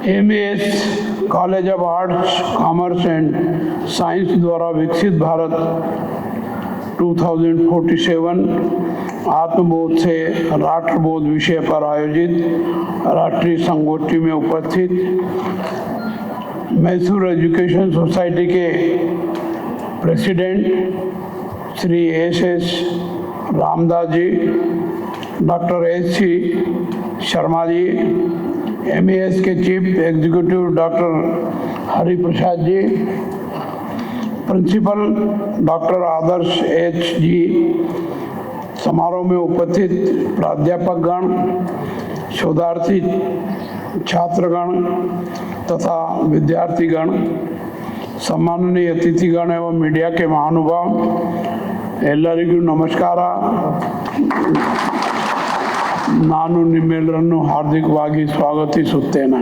MAS college of arts commerce and science द्वारा विकसित भारत 2047 आत्मबोध से राष्ट्रबोध विषय पर आयोजित राष्ट्रीय संगोष्ठी में उपस्थित मैसूर एजुकेशन सोसाइटी के president Shri S Ramdas ji, doctor SC. Sharma ji, MAS के chief executive doctor Hari Prasad ji, principal doctor आदर्श एच जी, समारोह में उपस्थित प्राध्यापकगण, शोधार्थी छात्रगण तथा विद्यार्थीगण, सम्माननीय अतिथिगण एवं मीडिया के महानुभाव, ಎಲ್ಲರಿಗೂ ನಮಸ್ಕಾರ. ನಾನು ನಿಮ್ಮೆಲ್ಲರನ್ನು ಹಾರ್ದಿಕವಾಗಿ ಸ್ವಾಗತಿಸುತ್ತೇನೆ.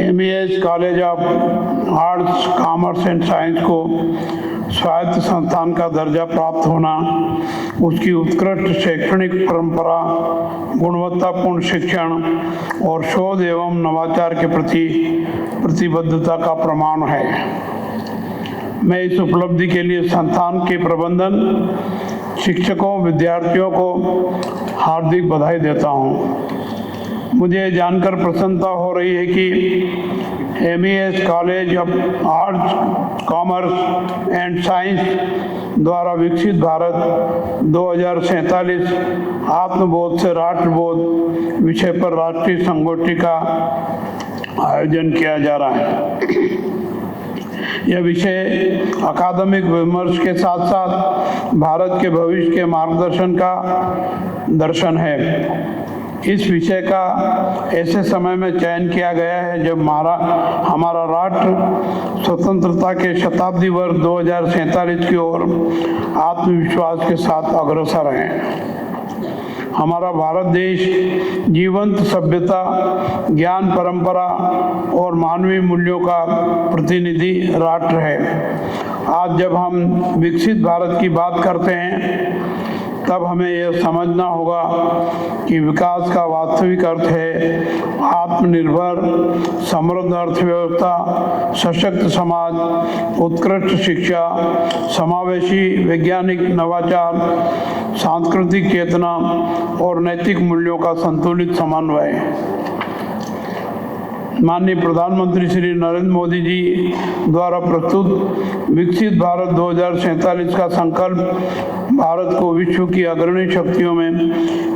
MAS college of arts commerce and science को स्वायत्त संस्थान का दर्जा प्राप्त होना उसकी उत्कृष्ट शैक्षणिक परंपरा, गुणवत्तापूर्ण शिक्षण और शोध एवं नवाचार के प्रति प्रतिबद्धता का प्रमाण है. मैं इस उपलब्धि के लिए संस्थान के प्रबंधन, शिक्षकों, विद्यार्थियों को हार्दिक बधाई देता हूँ. मुझे जानकर प्रसन्नता हो रही है कि MAS college of arts commerce and science द्वारा विकसित भारत 2047 आत्मबोध से राष्ट्रबोध विषय पर राष्ट्रीय संगोष्ठी का आयोजन किया जा रहा है. यह विषय अकादमिक विमर्श के साथ साथ भारत के भविष्य के मार्गदर्शन का दर्शन है. इस विषय का ऐसे समय में चयन किया गया है जब हमारा राष्ट्र स्वतंत्रता के शताब्दी वर्ष 2047 की ओर आत्मविश्वास के साथ अग्रसर है. हमारा भारत देश जीवंत सभ्यता, ज्ञान परंपरा और मानवीय मूल्यों का प्रतिनिधि राष्ट्र है. आज जब हम विकसित भारत की बात करते हैं तब हमें यह समझना होगा कि विकास का वास्तविक अर्थ है आत्मनिर्भर, समृद्ध अर्थव्यवस्था, सशक्त समाज, उत्कृष्ट शिक्षा, समावेशी वैज्ञानिक नवाचार, सांस्कृतिक चेतना और नैतिक मूल्यों का संतुलित समन्वय. माननीय प्रधानमंत्री श्री नरेंद्र मोदी जी द्वारा प्रस्तुत विकसित भारत 2047 का संकल्प भारत को विश्व की अग्रणी शक्तियों में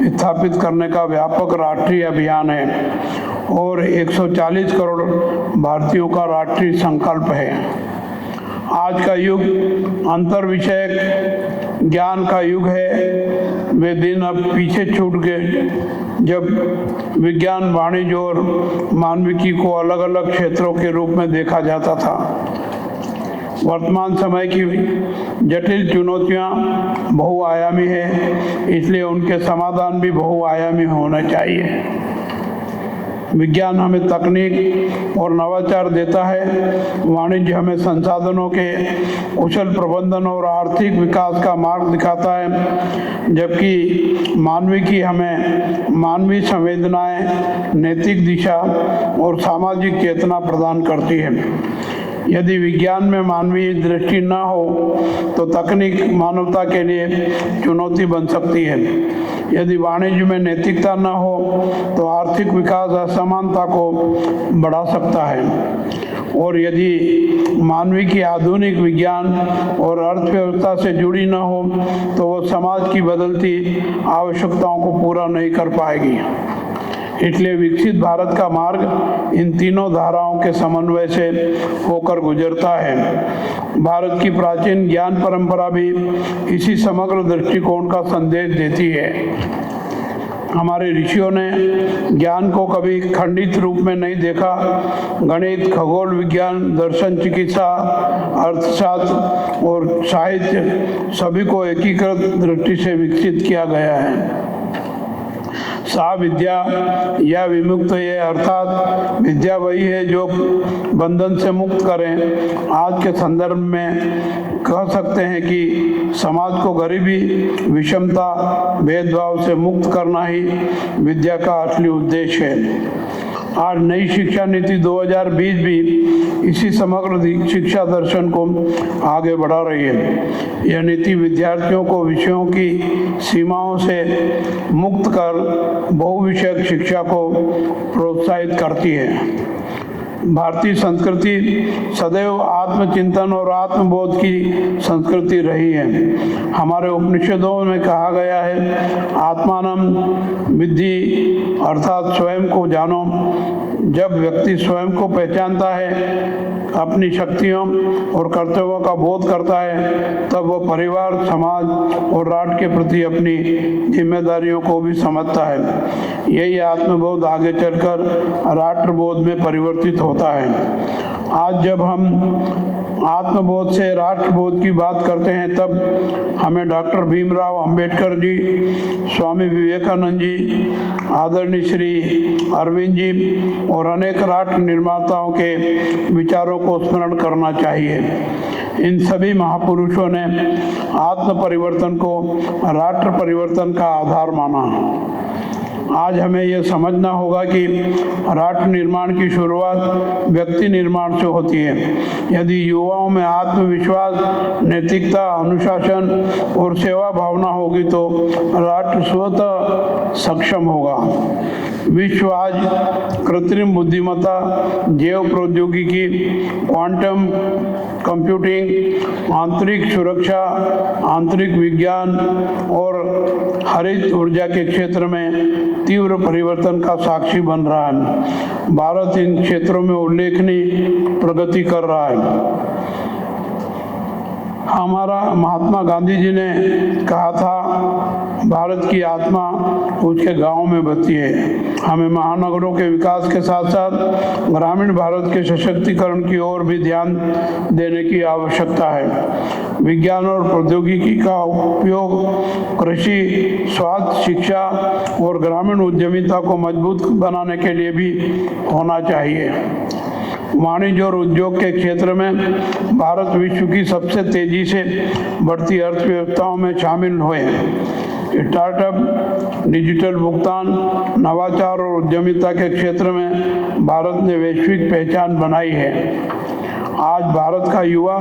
स्थापित करने का व्यापक राष्ट्रीय अभियान है और 140 करोड़ भारतीयों का राष्ट्रीय संकल्प है. आज का युग अंतर विषयक ज्ञान का युग है. वे दिन अब पीछे छूट गए जब विज्ञान, वाणिज्य और मानविकी को अलग अलग क्षेत्रों के रूप में देखा जाता था. वर्तमान समय की जटिल चुनौतियां बहुआयामी है, इसलिए उनके समाधान भी बहुआयामी होने चाहिए. विज्ञान हमें तकनीक और नवाचार देता है, वाणिज्य हमें संसाधनों के कुशल प्रबंधन और आर्थिक विकास का मार्ग दिखाता है, जबकि मानविकी हमें मानवीय संवेदनाएं, नैतिक दिशा और सामाजिक चेतना प्रदान करती है. यदि विज्ञान में मानवीय दृष्टि न हो तो तकनीक मानवता के लिए चुनौती बन सकती है. यदि वाणिज्य में नैतिकता न हो तो आर्थिक विकास असमानता को बढ़ा सकता है. और यदि मानवीय की आधुनिक विज्ञान और अर्थव्यवस्था से जुड़ी न हो तो वो समाज की बदलती आवश्यकताओं को पूरा नहीं कर पाएगी. इसलिए विकसित भारत का मार्ग इन तीनों धाराओं के समन्वय से होकर गुजरता है. भारत की प्राचीन ज्ञान परंपरा भी इसी समग्र दृष्टिकोण का संदेश देती है. हमारे ऋषियों ने ज्ञान को कभी खंडित रूप में नहीं देखा. गणित, खगोल विज्ञान, दर्शन, चिकित्सा, अर्थशास्त्र और साहित्य सभी को एकीकृत दृष्टि से विकसित किया गया है. सा विद्या या विमुक्त है, अर्थात विद्या वही है जो बंधन से मुक्त करें। आज के संदर्भ में कह सकते हैं कि समाज को गरीबी, विषमता, भेदभाव से मुक्त करना ही विद्या का असली उद्देश्य है। आज नई शिक्षा नीति 2020 भी इसी समग्र शिक्षा दर्शन को आगे बढ़ा रही है। यह नीति विद्यार्थियों को विषयों की सीमाओं से मुक्त कर बहुविषयक शिक्षा को प्रोत्साहित करती है। भारतीय संस्कृति सदैव आत्मचिंतन और आत्मबोध की संस्कृति रही है। हमारे उपनिषदों में कहा गया है, आत्मानं विद्धि, अर्थात स्वयं को जानो। जब व्यक्ति स्वयं को पहचानता है, अपनी शक्तियों और कर्तव्यों का बोध करता है, तब वह परिवार, समाज और राष्ट्र के प्रति अपनी जिम्मेदारियों को भी समझता है। यही आत्मबोध आगे चलकर राष्ट्रबोध में परिवर्तित होता है। आज जब हम आत्मबोध से राष्ट्रबोध की बात करते हैं, तब हमें डॉक्टर भीमराव अंबेडकर जी, स्वामी विवेकानंद जी, आदरणीय श्री अरविंद जी और अनेक राष्ट्र निर्माताओं के विचारों को स्मरण करना चाहिए। इन सभी महापुरुषों ने आत्म परिवर्तन को राष्ट्र परिवर्तन का आधार माना। आज हमें यह समझना होगा कि राष्ट्र निर्माण की शुरुआत व्यक्ति निर्माण से होती है। यदि युवाओं में आत्मविश्वास, नैतिकता, अनुशासन और सेवा भावना होगी तो राष्ट्र स्वतः सक्षम होगा। विश्व आज कृत्रिम बुद्धिमत्ता, जैव प्रौद्योगिकी, क्वांटम कंप्यूटिंग, आंतरिक सुरक्षा, आंतरिक विज्ञान और हरित ऊर्जा के क्षेत्र में तीव्र परिवर्तन का साक्षी बन रहा है। भारत इन क्षेत्रों में उल्लेखनीय प्रगति कर रहा है। हमारा महात्मा गांधी जी ने कहा था, भारत की आत्मा उसके गांव में बसी है। हमें महानगरों के विकास के साथ साथ ग्रामीण भारत के सशक्तिकरण की ओर भी ध्यान देने की आवश्यकता है। विज्ञान और प्रौद्योगिकी का उपयोग कृषि, स्वास्थ्य, शिक्षा और ग्रामीण उद्यमिता को मजबूत बनाने के लिए भी होना चाहिए। वाणिज्य और उद्योग के क्षेत्र में भारत विश्व की सबसे तेजी से बढ़ती अर्थव्यवस्थाओं में शामिल हुए। स्टार्टअप, डिजिटल भुगतान, नवाचार और उद्यमिता के क्षेत्र में भारत ने वैश्विक पहचान बनाई है। आज भारत का युवा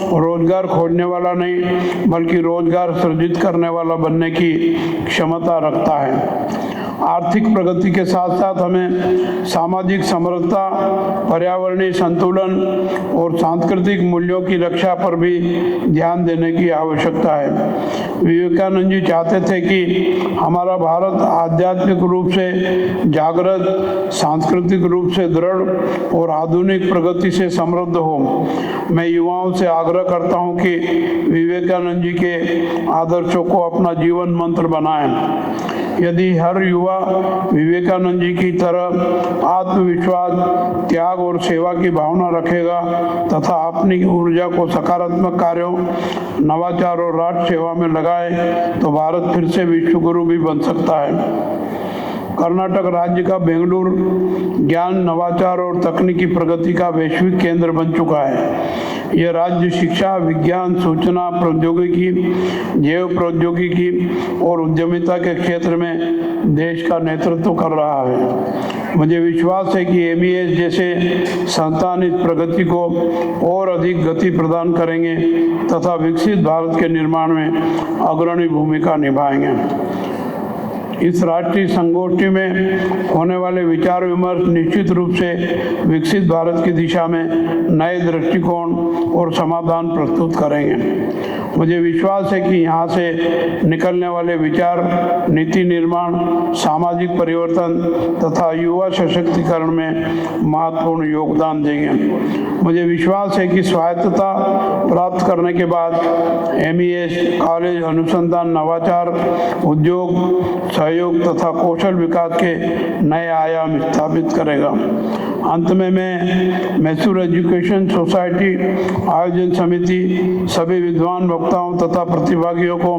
रोजगार खोजने वाला नहीं, बल्कि रोजगार सृजित करने वाला बनने की क्षमता रखता है। आर्थिक प्रगति के साथ साथ हमें सामाजिक समरसता, पर्यावरणीय संतुलन और सांस्कृतिक मूल्यों की रक्षा पर भी ध्यान देने की आवश्यकता है। विवेकानंद जी चाहते थे कि हमारा भारत आध्यात्मिक रूप से जागृत, सांस्कृतिक रूप से दृढ़ और आधुनिक प्रगति से समृद्ध हो। मैं युवाओं से आग्रह करता हूं कि विवेकानंद जी के आदर्शों को अपना जीवन मंत्र बनाएं। यदि हर युवा विवेकानंद जी की तरह आत्मविश्वास, त्याग और सेवा की भावना रखेगा तथा अपनी ऊर्जा को सकारात्मक कार्यों, नवाचार और राष्ट्र सेवा में लगाए, तो भारत फिर से विश्व गुरु भी बन सकता है। कर्नाटक राज्य का बेंगलुरु ज्ञान, नवाचार और तकनीकी प्रगति का वैश्विक केंद्र बन चुका है। यह राज्य शिक्षा, विज्ञान, सूचना प्रौद्योगिकी, जैव प्रौद्योगिकी और उद्यमिता के क्षेत्र में देश का नेतृत्व कर रहा है। मुझे विश्वास है कि MES जैसे संस्थान इस प्रगति को और अधिक गति प्रदान करेंगे तथा विकसित भारत के निर्माण में अग्रणी भूमिका निभाएंगे। इस राष्ट्रीय संगोष्ठी में होने वाले विचार विमर्श निश्चित रूप से विकसित भारत की दिशा में नए दृष्टिकोण और समाधान प्रस्तुत करेंगे। मुझे विश्वास है कि यहाँ से निकलने वाले विचार नीति निर्माण, सामाजिक परिवर्तन तथा युवा सशक्तिकरण में महत्वपूर्ण योगदान देंगे। मुझे विश्वास है कि स्वायत्तता प्राप्त करने के बाद MES, कॉलेज, अनुसंधान, नवाचार, उद्योग, सहयोग तथा कौशल विकास के नए आयाम स्थापित करेगा। अंत में मैं मैसूर एजुकेशन सोसाइटी आयोजन समिति सभी विद्वान वक्ताओं तथा प्रतिभागियों को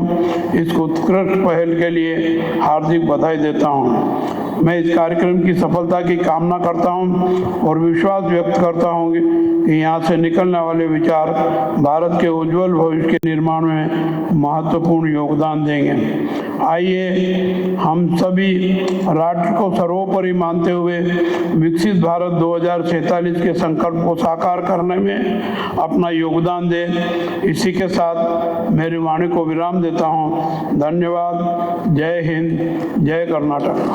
इस उत्कृष्ट पहल के लिए हार्दिक बधाई देता हूं। मैं इस कार्यक्रम की सफलता की कामना करता हूं और विश्वास व्यक्त करता हूं कि यहाँ से निकलने वाले विचार भारत के उज्जवल भविष्य के निर्माण में महत्वपूर्ण योगदान देंगे। आइए हम सभी राष्ट्र को सर्वोपरि मानते हुए विकसित भारत 2047 के संकल्प को साकार करने में अपना योगदान दें। इसी के साथ मेरी वाणी को विराम देता हूँ। धन्यवाद। जय हिंद, जय कर्नाटक।